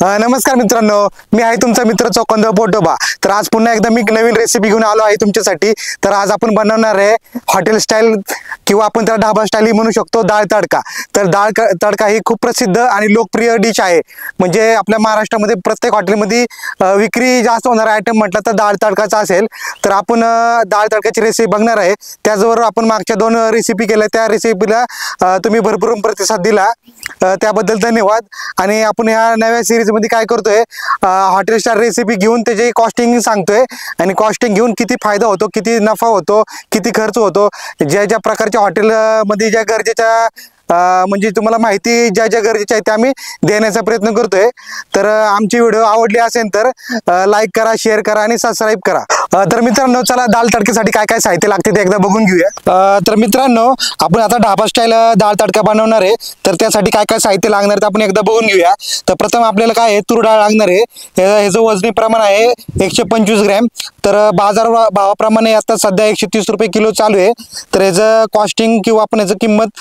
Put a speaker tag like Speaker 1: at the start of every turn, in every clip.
Speaker 1: नमस्कार मित्रांनो, मी आहे तुमचा मित्र चोकंद पोटोबा। तर आज पुन्हा एकदा मी नवीन रेसिपी घेऊन आलो आहे तुमच्यासाठी। तर आज आपण बनवणार आहे हॉटेल स्टाईल किंवा आपण त्याला ढाबा स्टाईल म्हणू शकतो, डाळ तडका। तर डाळ तडका ही खूप प्रसिद्ध आणि लोकप्रिय डिश आहे। म्हणजे आपल्या महाराष्ट्रामध्ये प्रत्येक हॉटेलमध्ये विक्री जास्त होणारा आयटम म्हटलं तर डाळ तडकाचा असेल। तर आपण डाळ तडक्याची रेसिपी बघणार आहे। त्याचबरोबर आपण मागच्या 2 रेसिपी केल्या, त्या रेसिपीला तुम्ही भरपूर प्रतिसाद दिला, त्याबद्दल धन्यवाद। आणि आपण ह्या नव्या सिरीज मध्ये काय करतोय, हॉटेल स्टाईल रेसिपी घेऊन त्याची कॉस्टिंग सांगतोय आणि कॉस्टिंग घेऊन किती फायदा होतो, किती नफा होतो, किती खर्च होतो, ज्या ज्या प्रकारच्या हॉटेल मध्ये ज्या गरजेच्या म्हणजे तुम्हाला माहिती ज्या ज्या गरजेच्या आहे त्या आम्ही देण्याचा प्रयत्न करतोय। तर आमची व्हिडिओ आवडली असेल तर लाईक करा, शेअर करा आणि सबस्क्राईब करा। तर मित्रांनो, चला डाळ तडक्यासाठी काय काय साहित्य लागते ते एकदा बघून घेऊया। तर मित्रांनो, आपण आता ढाबा स्टाईल डाळ तडका बनवणार आहे। तर त्यासाठी काय काय साहित्य लागणार ते आपण एकदा बघून घेऊया। तर प्रथम आपल्याला काय आहे, तूर डाळ लागणार आहे। ह्याचं वजनी प्रमाण आहे 125 ग्रॅम। तर बाजार भावाप्रमाणे आता सध्या 130 रुपये किलो चालू आहे। तर याचं कॉस्टिंग किंवा आपण याचं किंमत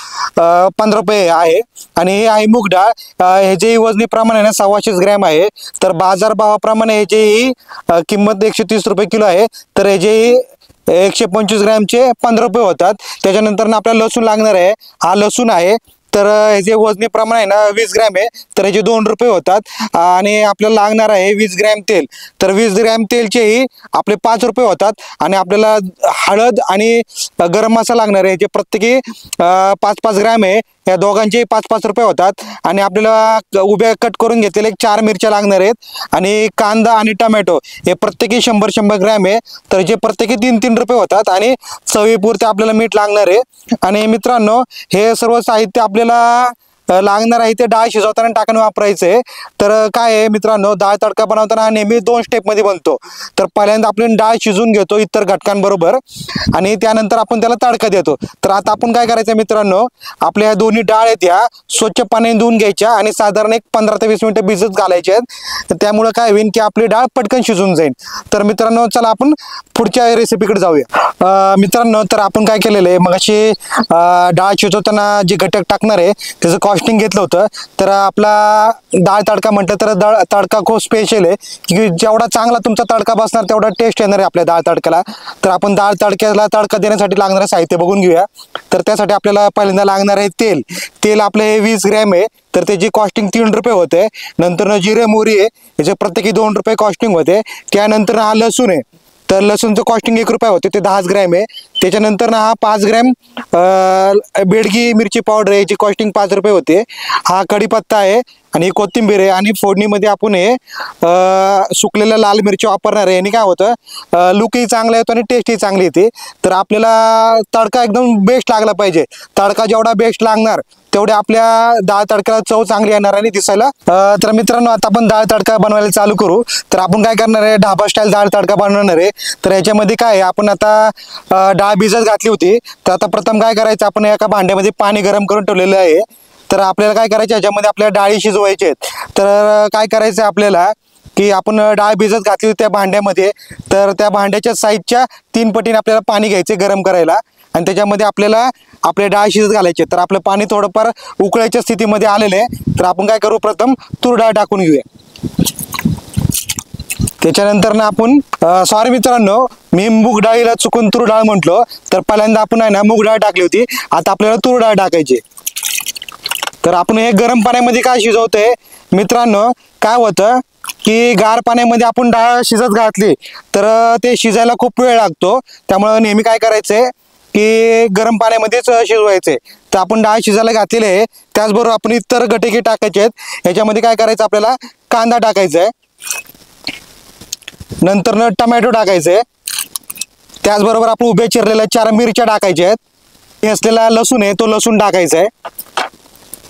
Speaker 1: 15 रुपये आहे। आणि हे आहे मूग डाळ, ह्याची वजनी प्रमाण आहे ना 125 ग्रॅम आहे। तर बाजार भावाप्रमाणे ह्याची किंमत 130 रुपये किलो आहे। तर ह्याची 125 ग्रॅमचे 15 रुपये होतात। त्याच्यानंतर आपल्याला लसूण लागणार आहे, हा लसूण आहे। तर ह्याचे वजनी प्रमाण आहे ना 20 ग्रॅम आहे। तर ह्याचे 2 रुपये होतात। आणि आपल्याला लागणार आहे 20 ग्रॅम तेल। तर 20 ग्रॅम तेलचेही आपले 5 रुपये होतात। आणि आपल्याला हळद आणि गरम मसाला लागणार आहे, जे प्रत्येकी 5-5 ग्रॅम आहे। या दोघांचे 5-5 रुपये होतात। आणि आपल्याला उभ्या कट करून घेतलेले 4 मिरच्या लागणार आहेत। आणि कांदा आणि टोमॅटो हे प्रत्येकी 100-100 ग्रॅम आहे। तर जे प्रत्येकी 3-3 रुपये होतात। आणि चवीपुरते आपल्याला मीठ लागणार आहे। आणि मित्रांनो, हे सर्व साहित्य आपल्याला लागणार आहे ते डाळ शिजवताना टाकून वापरायचं आहे। तर काय आहे मित्रांनो, डाळ तडका बनवताना नेहमी 2 स्टेप मध्ये बनतो। तर पहिल्यांदा आपण डाळ शिजून घेतो इतर घटकांबरोबर, आणि त्यानंतर आपण त्याला तडका देतो। तर आता आपण काय करायचं मित्रांनो, आपल्या ह्या दोन्ही डाळ आहेत या स्वच्छ पाण्याने धुवून घ्यायच्या आणि साधारण एक 15 ते 20 मिनिटं भिजत घालायच्या आहेत। त्यामुळे काय होईल की आपली डाळ पटकन शिजून जाईल। तर मित्रांनो, चला आपण पुढच्या रेसिपीकडे जाऊया। मित्रांनो, तर आपण काय केलेलं आहे, मग अशी डाळ शिजवताना जे घटक टाकणार आहे त्याचं कॉस्टिंग घेतलं होतं। तर आपला डाळ तडका म्हटलं तर डाळ तडका खूप स्पेशल आहे, की जेवढा चांगला तुमचा तडका बसणार तेवढा टेस्ट येणार आहे आपल्या डाळ तडक्याला। तर आपण डाळ तडक्याला तडका देण्यासाठी लागणारं साहित्य बघून घेऊया। तर त्यासाठी आपल्याला पहिल्यांदा लागणार आहे तेल। तेल आपले 20 ग्रॅम आहे। तर त्याची कॉस्टिंग 3 रुपये होते। नंतर जिरे मोहरी आहे, याचे प्रत्येकी 2 रुपये कॉस्टिंग होते। त्यानंतर हा लसूण आहे। तर लसूणचं कॉस्टिंग 1 रुपया होते, ते 10 ग्रॅम आहे। त्याच्यानंतर हा 5 ग्रॅम बेडगी मिरची पावडर आहे, याची कॉस्टिंग 5 रुपये होते। हा कढीपत्ता आहे आणि कोथिंबीर आहे। आणि फोडणीमध्ये आपण हे सुकलेल्या लाल मिरची वापरणार आहे। आणि काय होतं, लुकही चांगला येतो आणि टेस्टही चांगली येते। तर आपल्याला तडका एकदम बेस्ट लागला पाहिजे। तडका जेवढा बेस्ट लागणार तेवढे आपल्या डाळ तडक्याला चव चांगली येणार आणि दिसायला। तर मित्रांनो, आता आपण डाळ तडका बनवायला चालू करू। तर आपण काय करणार आहे, ढाबा स्टाईल डाळ तडका बनवणार आहे। तर याच्यामध्ये काय आहे, आपण आता डाळ भिजत घातली होती। तर आता प्रथम काय करायचं, आपण एका भांड्यामध्ये पाणी गरम करून ठेवलेलं आहे। तर आपल्याला काय करायचं, याच्यामध्ये आपल्या डाळी शिजवायचे आहेत। तर काय करायचं आपल्याला, की आपण डाळ भिजत घातली होती त्या भांड्यामध्ये, तर त्या भांड्याच्या साईजच्या 3 पटीने आपल्याला पाणी घ्यायचे गरम करायला। आणि त्याच्यामध्ये आपल्याला आपले डाळ शिजत घालायचे। तर आपलं पाणी थोडंफार उकळायच्या स्थितीमध्ये आलेलं आहे। तर आपण काय करू, प्रथम तूर डाळ टाकून घेऊया। त्याच्यानंतर ना आपण सॉरी मित्रांनो, मी मूग डाळीला चुकून तूर डाळ म्हटलो। तर पहिल्यांदा आपण आहे ना मूग डाळ टाकली होती, आता आपल्याला तूर डाळ टाकायची। तर आपण हे गरम पाण्यामध्ये काय शिजवतोय मित्रांनो, काय होतं की गार पाण्यामध्ये आपण डाळ शिजत घातली तर ते शिजायला खूप वेळ लागतो। त्यामुळे नेहमी काय करायचंय की गरम पाण्यामध्येच शिजवायचे। तर आपण डाळ शिजायला घातलेली आहे, त्याचबरोबर आपण इतर घटके टाकायचे आहेत। याच्यामध्ये काय करायचं, आपल्याला कांदा टाकायचा आहे, नंतर टोमॅटो टाकायचे, त्याचबरोबर आपण उभे चिरलेल्या 4 मिरच्या टाकायच्या आहेत। असलेला लसूण आहे तो लसूण टाकायचा आहे।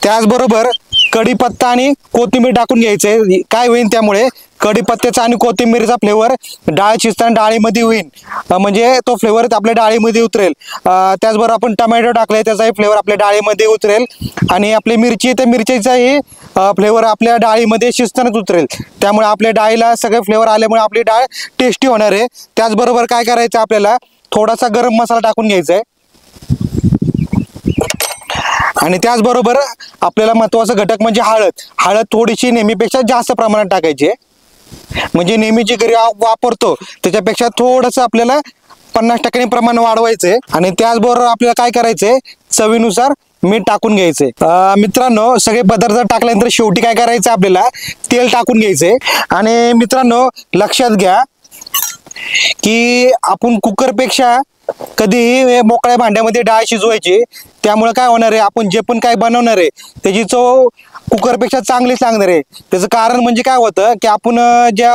Speaker 1: त्याचबरोबर कढीपत्ता आणि कोथिंबीर टाकून घ्यायचे। काय होईल, त्यामुळे कढीपत्त्याचा आणि कोथिंबीरचा फ्लेवर डाळ शिजताना डाळीमध्ये होईल, म्हणजे तो फ्लेवर आपल्या डाळीमध्ये उतरेल। त्याचबरोबर आपण टोमॅटो टाकले, त्याचाही फ्लेवर आपल्या डाळीमध्ये उतरेल। आणि आपली मिरची, त्या मिरचीचाही फ्लेवर आपल्या डाळीमध्ये शिजतानाच उतरेल। त्यामुळे आपल्या डाळीला सगळे फ्लेवर आल्यामुळे आपली डाळ टेस्टी होणार आहे। त्याचबरोबर काय करायचं, आपल्याला थोडासा गरम मसाला टाकून घ्यायचा आहे। आणि त्याचबरोबर आपल्याला महत्त्वाचा घटक म्हणजे हळद. हळद थोडीशी नेहमीपेक्षा जास्त प्रमाणात टाकायची आहे. म्हणजे नेहमी जी घरी वापरतो त्याच्यापेक्षा थोडंसं आपल्याला 50% प्रमाण वाढवायचंय. आणि त्याचबरोबर आपल्याला काय करायचंय, चवीनुसार मीठ टाकून घ्यायचंय. मित्रांनो, सगळे पदार्थ टाकल्यानंतर शेवटी काय करायचं, आपल्याला तेल टाकून घ्यायचंय. आणि मित्रांनो, लक्षात घ्या की आपण कुकरपेक्षा कधीही मोकळ्या भांड्यामध्ये डाळ शिजवायची. त्यामुळे काय होणार आहे, आपण जे पण काय बनवणार आहे त्याची चव कुकरपेक्षा चांगलीच लागणार आहे. त्याचं कारण म्हणजे काय होतं की आपण ज्या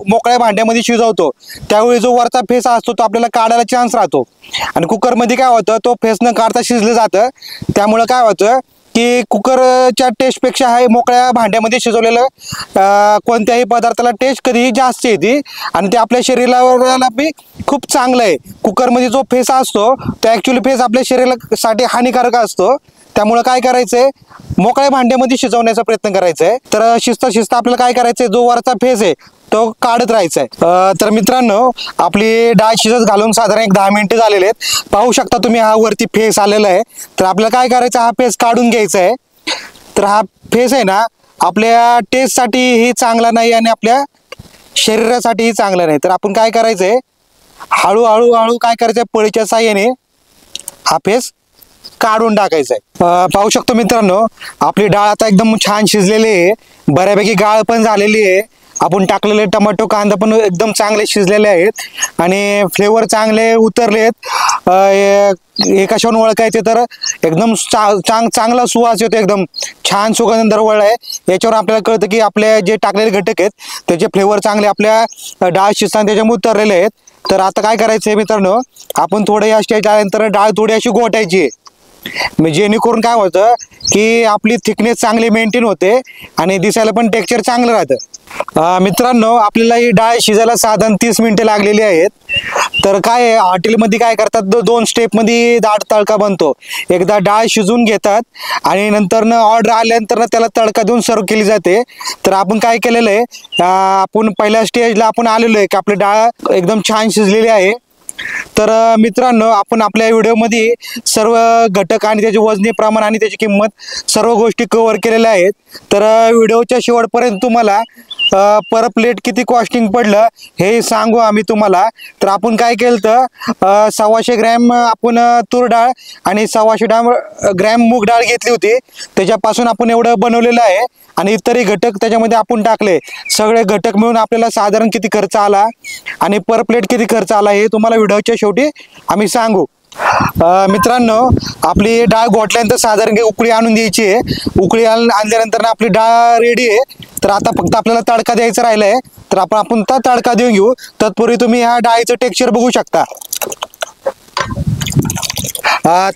Speaker 1: मोकळ्या भांड्यामध्ये शिजवतो त्यावेळी जो वरचा फेस असतो तो आपल्याला काढायला चान्स राहतो. आणि कुकरमध्ये काय होतं, तो फेस न काढता शिजलं जातं. त्यामुळं काय होतं की कुकरच्या टेस्टपेक्षा आहे मोकळ्या भांड्यामध्ये शिजवलेलं कोणत्याही पदार्थाला टेस्ट कधीही जास्त येते. आणि ते आपल्या शरीराला बी खूप चांगलं आहे. कुकरमध्ये जो फेस असतो तो ॲक्च्युली फेस आपल्या शरीरासाठी हानिकारक असतो. त्यामुळं काय करायचंय, मोकळ्या भांड्यामध्ये शिजवण्याचा प्रयत्न करायचा आहे. तर शिजता शिजता आपल्याला काय करायचंय, जो वरचा फेस आहे तो काढत राहायचा आहे. तर मित्रांनो, आपली डाळ शिजत घालून साधारण एक 10 मिनिटं झालेले आहेत. पाहू शकता तुम्ही, हा वरती फेस आलेला आहे. तर आपल्याला काय करायचं, हा फेस काढून घ्यायचा आहे. तर हा फेस आहे ना, आपल्या टेस्टसाठीही चांगला नाही आणि आपल्या शरीरासाठीही चांगला नाही. तर आपण काय करायचंय, हळूहळू हळू काय करायचंय, पळीच्या साह्याने हा फेस काढून टाकायचा आहे. पाहू शकतो मित्रांनो, आपली डाळ आता एकदम छान शिजलेली आहे. बऱ्यापैकी गाळ पण झालेली आहे. आपण टाकलेले टोमॅटो कांदा पण एकदम चांगले शिजलेले आहेत आणि फ्लेवर चांगले उतरले आहेत. एकाशाहून ओळखायचे तर एकदम चांगला सुवास येतो, एकदम छान सुगंध दरवळला आहे. याच्यावर आपल्याला कळतं की आपले जे टाकलेले घटक आहेत त्याचे फ्लेवर चांगले आपल्या डाळ शिजताना त्याच्यामुळे उतरलेले आहेत. तर आता काय करायचं आहे मित्रांनो, आपण थोडं या स्टेज आल्यानंतर डाळ थोडी अशी घोटायची आहे. जेणेकरून काय होतं की आपली थिकनेस चांगली मेंटेन होते आणि दिसायला पण टेक्स्चर चांगलं राहतं. मित्रांनो, आपल्याला ही डाळ शिजायला साधारण 30 मिनिटं लागलेली आहेत. तर काय हॉटेलमध्ये काय करतात, 2 स्टेपमध्ये डाळ तडका बनतो. एकदा डाळ शिजून घेतात आणि नंतर ऑर्डर आल्यानंतर त्याला तडका देऊन सर्व केली जाते. तर आपण काय केलेलं आहे, आपण पहिल्या स्टेजला आपण आलेलो आहे की आपली डाळ एकदम छान शिजलेली आहे. तर मित्रांनो, आपण आपल्या व्हिडिओमध्ये सर्व घटक आणि त्याचे वजनी प्रमाण आणि त्याची किंमत सर्व गोष्टी कव्हर केलेल्या आहेत. तर व्हिडिओच्या शेवटपर्यंत तुम्हाला पर प्लेट किती कॉस्टिंग पडलं हे सांगू आम्ही तुम्हाला. तर आपण काय केलं तर 125 ग्रॅम आपण तूर डाळ आणि 125 ग्रॅम मूग डाळ घेतली होती. त्याच्यापासून आपण एवढं बनवलेलं आहे आणि इतरही घटक त्याच्यामध्ये आपण टाकले. सगळे घटक मिळून आपल्याला साधारण किती खर्च आला आणि पर प्लेट किती खर्च आला हे तुम्हाला व्हिडिओच्या शेवटी आम्ही सांगू. मित्रांनो, आपली डाळ घोटल्यानंतर साधारण उकळी आणून द्यायची आहे. उकळी आणल्यानंतर आपली डाळ रेडी आहे. तर आता फक्त आपल्याला तडका द्यायचा राहिला आहे. तर आपण तडका देऊन घेऊ. तत्पूर्वी तुम्ही ह्या डाळीचं टेक्स्चर बघू शकता.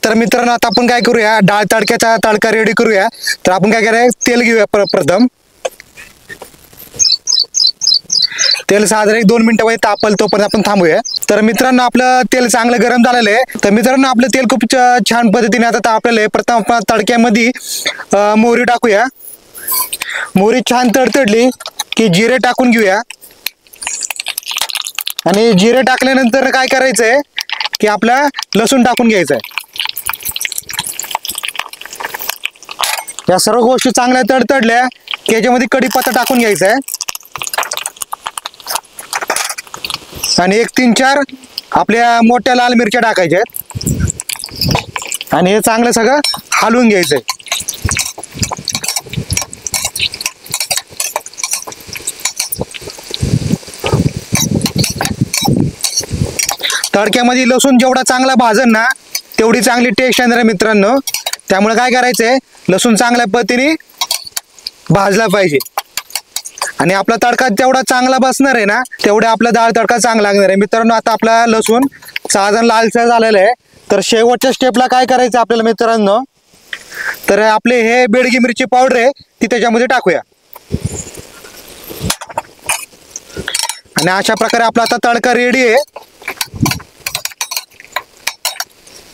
Speaker 1: तर मित्रांनो, आता आपण काय करूया, डाळ तडक्याचा तडका रेडी करूया. तर आपण काय करूया, तेल घेऊया प्रथम. तेल साधारण 2 मिनिटामध्ये तापल तोपर्यंत आपण थांबूया. तर मित्रांनो, आपलं तेल चांगलं गरम झालेलं आहे. तर मित्रांनो, आपलं तेल खूप छान पद्धतीने आता तापलेलं आहे. प्रथम आपण तडक्यामध्ये मोहरी टाकूया. मोहरी छान तडतडली की जिरे टाकून घेऊया. आणि जिरे टाकल्यानंतर काय करायचंय की आपला लसूण टाकून घ्यायचा आहे. या सर्व गोष्टी चांगल्या तडतडल्या की याच्यामध्ये कढीपत्ता टाकून घ्यायचा आहे आणि 1-3-4 आपल्या मोठ्या लाल मिरच्या टाकायच्या आहेत आणि हे चांगलं सगळं हलवून घ्यायचंय. तडक्यामध्ये लसूण जेवढा चांगला भाजन ना तेवढी चांगली टेस्ट येणार आहे मित्रांनो. त्यामुळे काय करायचंय, लसूण चांगल्या पद्धतीने भाजला पाहिजे आणि आपला तडका जेवढा चांगला बसणार आहे ना तेवढा आपला डाळ तडका चांगला लागणार आहे. मित्रांनो, आता आपला लसूण साधारण लालसर झालेला आहे. तर शेवटच्या स्टेपला काय करायचं आपल्याला मित्रांनो, तर आपले हे बेडगी मिरची पावडर आहे ती त्याच्यामध्ये टाकूया आणि अशा प्रकारे आपला आता तडका रेडी आहे.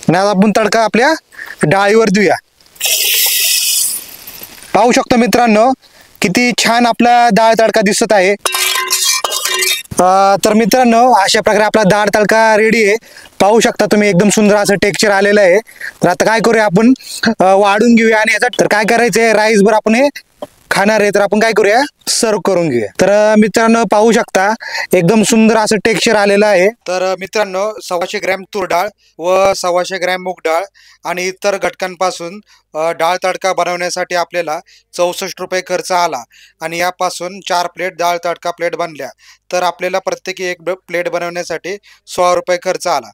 Speaker 1: आणि आता आपण तडका आपल्या डाळीवर देऊया. पाहू शकतो मित्रांनो किती छान आपला डाळ तडका दिसत आहे. तर मित्रांनो, अशा प्रकारे आपला डाळ तडका रेडी आहे. पाहू शकता तुम्ही एकदम सुंदर असं टेक्स्चर आलेलं आहे। तर आता काय करूया आपण वाढून घेऊया आणि याचा तर काय करायचंय राईस वर आपण हे खाणार आहे तर आपण काय करूया सर्व करून घेऊया। तर मित्रांनो पाहू शकता एकदम सुंदर असं टेक्स्चर आलेलं आहे। तर मित्रांनो 125 ग्रॅम तूर डाळ व 125 ग्रॅम मूग डाळ आणि इतर घटकांपासून डाळ तडका बनवण्यासाठी आपल्याला 64 रुपये खर्च आला आणि यापासून 4 प्लेट डाळ तडका प्लेट बनल्या। तर आपल्याला प्रत्येकी एक प्लेट बनवण्यासाठी 16 रुपये खर्च आला।